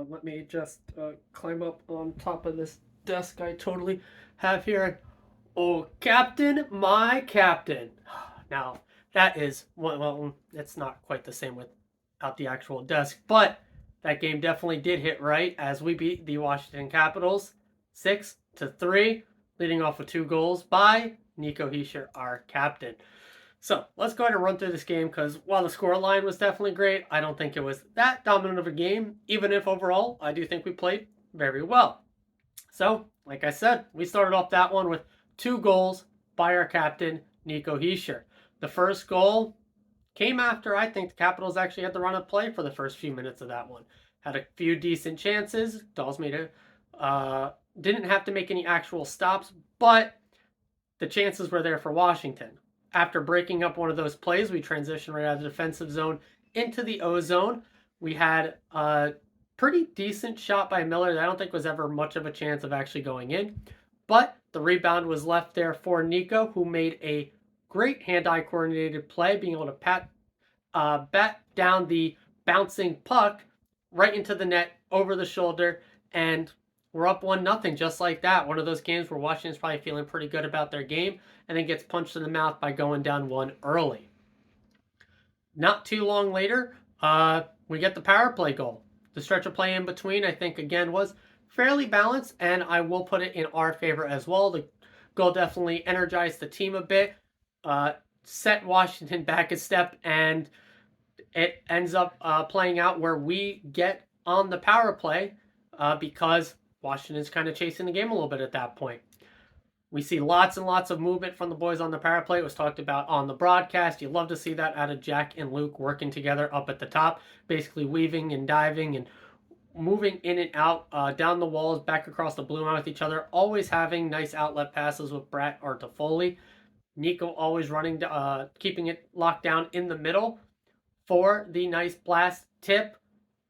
Let me just climb up on top of this desk I totally have here. Oh, Captain, my Captain. Now, that is, well, it's not quite the same without the actual desk, but that game definitely did hit right as we beat the Washington Capitals 6-3, leading off with 2 goals by Nico Hischier, our captain. So let's go ahead and run through this game because while the score line was definitely great, I don't think it was that dominant of a game, even if overall I do think we played very well. So, like I said, we started off that one with 2 goals by our captain, Nico Hischier. The first goal came after I think the Capitals actually had the run of play for the first few minutes of that one. Had a few decent chances. Dolls made it. Didn't have to make any actual stops, but the chances were there for Washington. After breaking up one of those plays, we transitioned right out of the defensive zone into the O zone. We had a pretty decent shot by Miller that I don't think was ever much of a chance of actually going in. But the rebound was left there for Nico, who made a great hand-eye coordinated play, being able to bat down the bouncing puck right into the net over the shoulder, and we're up 1-0 just like that. One of those games where Washington's probably feeling pretty good about their game and then gets punched in the mouth by going down 1 early. Not too long later, we get the power play goal. The stretch of play in between, I think, again, was fairly balanced, and I will put it in our favor as well. The goal definitely energized the team a bit, set Washington back a step, and it ends up playing out where we get on the power play because Washington's kind of chasing the game a little bit at that point. We see lots and lots of movement from the boys on the power play. It was talked about on the broadcast. You love to see that out of Jack and Luke working together up at the top, basically weaving and diving and moving in and out down the walls, back across the blue line with each other, always having nice outlet passes with Bratt or Toffoli. Nico always running, keeping it locked down in the middle for the nice blast tip.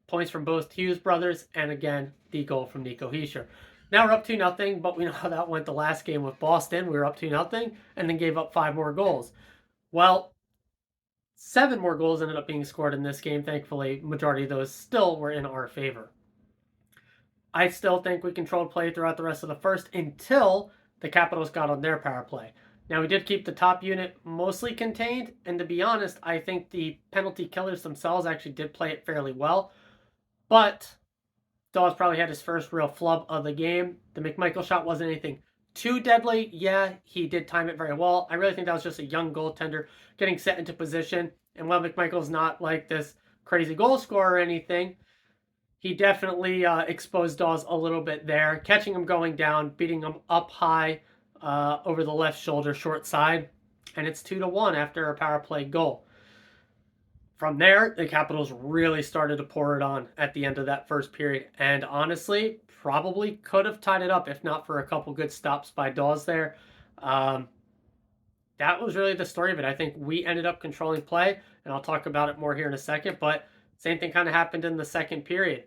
Points from both Hughes brothers, and again, the goal from Nico Hischier. Now we're up 2-0, but we know how that went the last game with Boston. We were up 2-0 and then gave up 5 more goals. Well, 7 more goals ended up being scored in this game. Thankfully, majority of those still were in our favor. I still think we controlled play throughout the rest of the first until the Capitals got on their power play. Now, we did keep the top unit mostly contained, and to be honest, I think the penalty killers themselves actually did play it fairly well. But Dawes probably had his first real flub of the game. The McMichael shot wasn't anything too deadly. Yeah, he did time it very well. I really think that was just a young goaltender getting set into position. And while McMichael's not like this crazy goal scorer or anything, he definitely exposed Dawes a little bit there, catching him going down, beating him up high over the left shoulder, short side. And it's 2-1 after a power play goal. From there, the Capitals really started to pour it on at the end of that first period. And honestly, probably could have tied it up if not for a couple good stops by Dawes there. That was really the story of it. I think we ended up controlling play, and I'll talk about it more here in a second. But same thing kind of happened in the second period.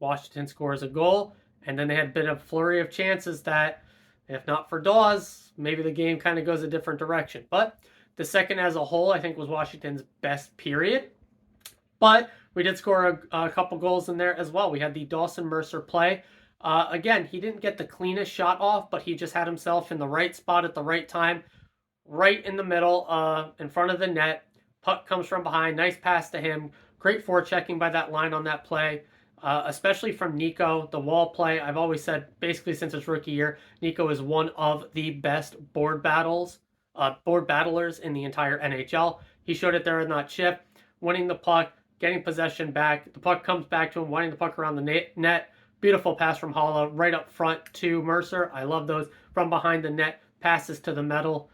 Washington scores a goal, and then they had a bit of flurry of chances that, if not for Dawes, maybe the game kind of goes a different direction. But the second as a whole, I think, was Washington's best period. But we did score a couple goals in there as well. We had the Dawson Mercer play. Again, he didn't get the cleanest shot off, but he just had himself in the right spot at the right time, right in the middle, in front of the net. Puck comes from behind. Nice pass to him. Great forechecking by that line on that play, especially from Nico. The wall play, I've always said, basically since his rookie year, Nico is one of the best board battlers in the entire NHL. He showed it there in that shift, winning the puck, getting possession back. The puck comes back to him, winning the puck around the net. Beautiful pass from Haula right up front to Mercer. I love those from behind the net. Passes to the metal.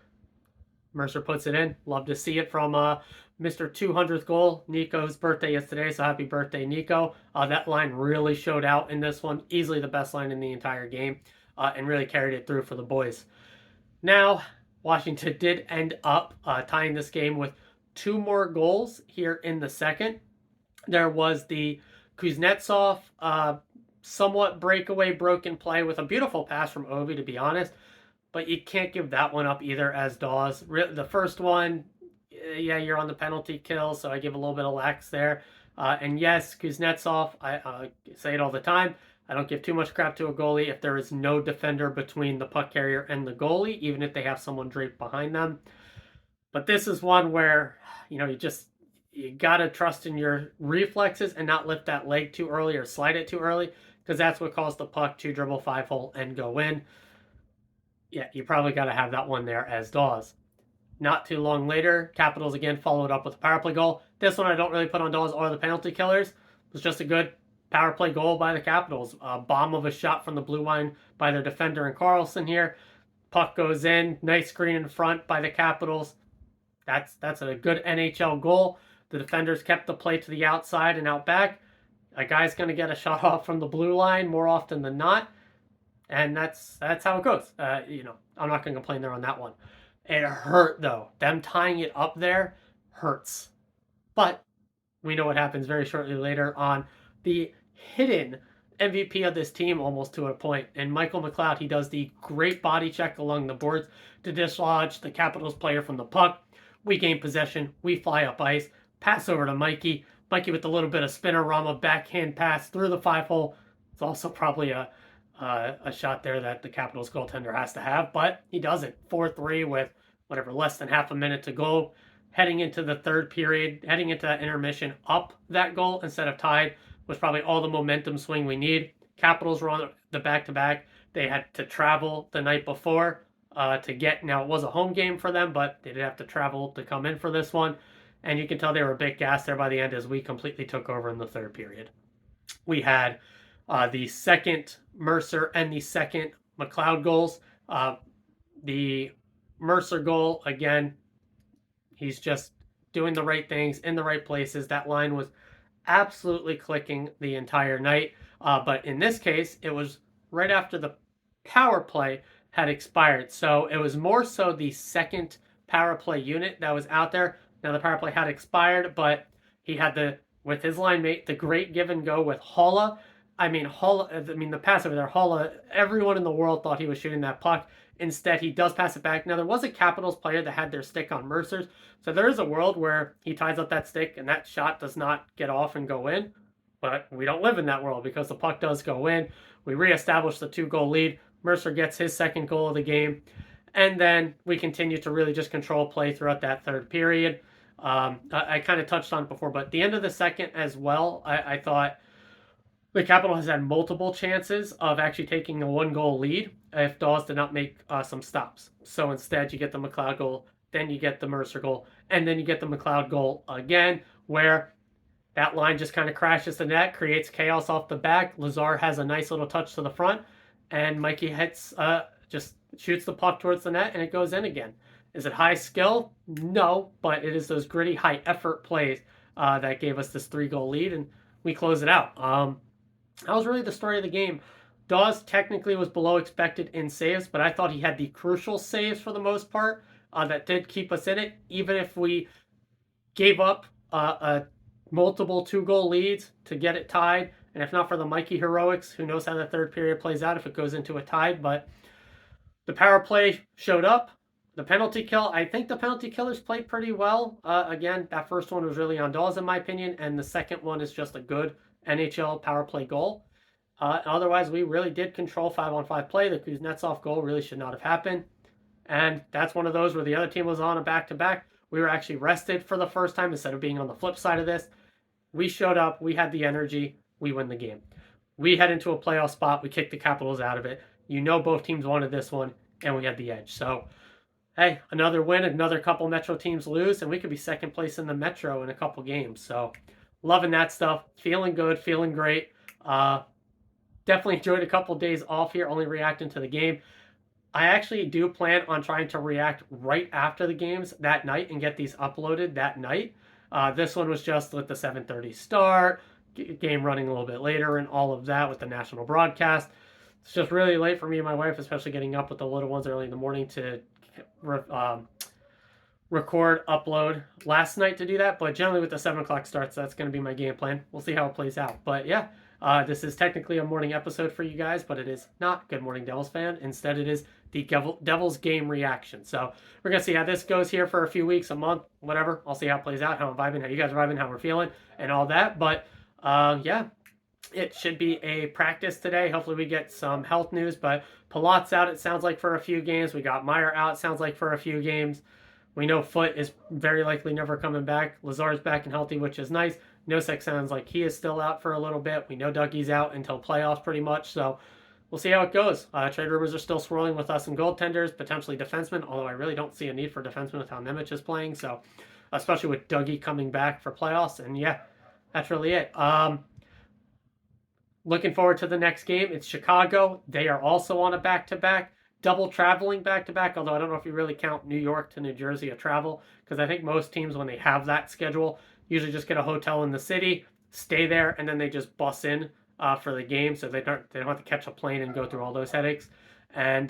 Mercer puts it in. Love to see it from Mr. 200th goal. Nico's birthday yesterday, so happy birthday, Nico. That line really showed out in this one. Easily the best line in the entire game, and really carried it through for the boys. Now, Washington did end up tying this game with 2 more goals here in the second. There was the Kuznetsov somewhat breakaway broken play with a beautiful pass from Ovi, to be honest. But you can't give that one up either as Dawes. The first one, yeah, you're on the penalty kill, so I give a little bit of lax there. And yes, Kuznetsov, I say it all the time. I don't give too much crap to a goalie if there is no defender between the puck carrier and the goalie, even if they have someone draped behind them. But this is one where, you gotta trust in your reflexes and not lift that leg too early or slide it too early, because that's what caused the puck to dribble 5-hole and go in. Yeah, you probably gotta have that one there as Dawes. Not too long later, Capitals again followed up with a power play goal. This one I don't really put on Dawes or the penalty killers. It was just a good power play goal by the Capitals. A bomb of a shot from the blue line by their defender and Carlson here. Puck goes in. Nice screen in front by the Capitals. That's a good NHL goal. The defenders kept the play to the outside and out back. A guy's going to get a shot off from the blue line more often than not. And that's how it goes. I'm not going to complain there on that one. It hurt, though. Them tying it up there hurts. But we know what happens very shortly later on. The hidden MVP of this team, almost to a point, and Michael McLeod, he does the great body check along the boards to dislodge the Capitals player from the puck. We gain possession. We fly up ice. Pass over to Mikey. Mikey with a little bit of spinorama backhand pass through the 5-hole. It's also probably a shot there that the Capitals goaltender has to have, but he does it. 4-3 with less than half a minute to go. Heading into the third period, heading into that intermission, up that goal instead of tied was probably all the momentum swing we need. Capitals were on the back-to-back. They had to travel the night before to get. Now, it was a home game for them, but they did have to travel to come in for this one. And you can tell they were a bit gassed there by the end as we completely took over in the third period. We had the second Mercer and the second McLeod goals. The Mercer goal, again, he's just doing the right things in the right places. That line was absolutely clicking the entire night. But in this case, it was right after the power play had expired. So it was more so the second power play unit that was out there. Now the power play had expired, but he had with his line mate, the great give and go with Haula. The pass over there, Haula, everyone in the world thought he was shooting that puck. Instead, he does pass it back. Now, there was a Capitals player that had their stick on Mercer's, so there is a world where he ties up that stick and that shot does not get off and go in. But we don't live in that world because the puck does go in. We reestablish the 2-goal lead. Mercer gets his second goal of the game. And then we continue to really just control play throughout that third period. I kind of touched on it before, but at the end of the second as well, I thought the Capitals has had multiple chances of actually taking a 1-goal lead if Dawes did not make some stops. So instead, you get the McLeod goal, then you get the Mercer goal, and then you get the McLeod goal again, where that line just kind of crashes the net, creates chaos off the back. Lazar has a nice little touch to the front, and Mikey just shoots the puck towards the net, and it goes in again. Is it high skill? No, but it is those gritty, high-effort plays that gave us this 3-goal lead, and we close it out. That was really the story of the game. Dawes technically was below expected in saves, but I thought he had the crucial saves for the most part that did keep us in it, even if we gave up multiple 2-goal leads to get it tied. And if not for the Mikey heroics, who knows how the third period plays out if it goes into a tie. But the power play showed up. The penalty kill, I think the penalty killers played pretty well. Again, that first one was really on Dawes in my opinion, and the second one is just a good NHL power play goal. Otherwise, we really did control 5-on-5 play. The Kuznetsov goal really should not have happened. And that's one of those where the other team was on a back-to-back. We were actually rested for the first time instead of being on the flip side of this. We showed up. We had the energy. We win the game. We head into a playoff spot. We kick the Capitals out of it. You know both teams wanted this one, and we had the edge. So, hey, another win. Another couple Metro teams lose, and we could be second place in the Metro in a couple games. So, loving that stuff. Feeling good. Feeling great. Definitely enjoyed a couple days off here, only reacting to the game. I actually do plan on trying to react right after the games that night and get these uploaded that night. This one was just with the 7:30 start, game running a little bit later and all of that with the national broadcast. It's just really late for me and my wife, especially getting up with the little ones early in the morning to record, upload last night to do that. But generally with the 7 o'clock starts, that's going to be my game plan. We'll see how it plays out. But yeah, This is technically a morning episode for you guys, but it is not Good Morning Devils fan. Instead, it is the Devils game reaction. So we're gonna see how this goes here for a few weeks, a month, whatever. I'll see how it plays out, how I'm vibing, how you guys are vibing, how we're feeling, and all that. But yeah, it should be a practice today. Hopefully we get some health news, but Palat's out, it sounds like, for a few games. We got Meyer out, sounds like, for a few games. We know Foot is very likely never coming back. Lazar's back and healthy, which is nice. Nosek sounds like he is still out for a little bit. We know Dougie's out until playoffs pretty much, so we'll see how it goes. Trade rumors are still swirling with us and goaltenders, potentially defensemen, although I really don't see a need for defensemen with how Nemec is playing, so especially with Dougie coming back for playoffs. And yeah, that's really it. Looking forward to the next game. It's Chicago. They are also on a back-to-back, double traveling back-to-back, although I don't know if you really count New York to New Jersey a travel, because I think most teams, when they have that schedule, usually just get a hotel in the city, stay there, and then they just bus in for the game, so they don't have to catch a plane and go through all those headaches. And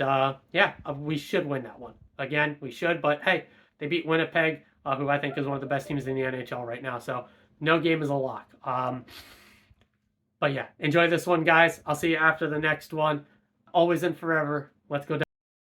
yeah, we should win that one. Again, we should, but hey, they beat Winnipeg, who I think is one of the best teams in the NHL right now, so no game is a lock. But yeah, enjoy this one, guys. I'll see you after the next one. Always and forever. Let's go down.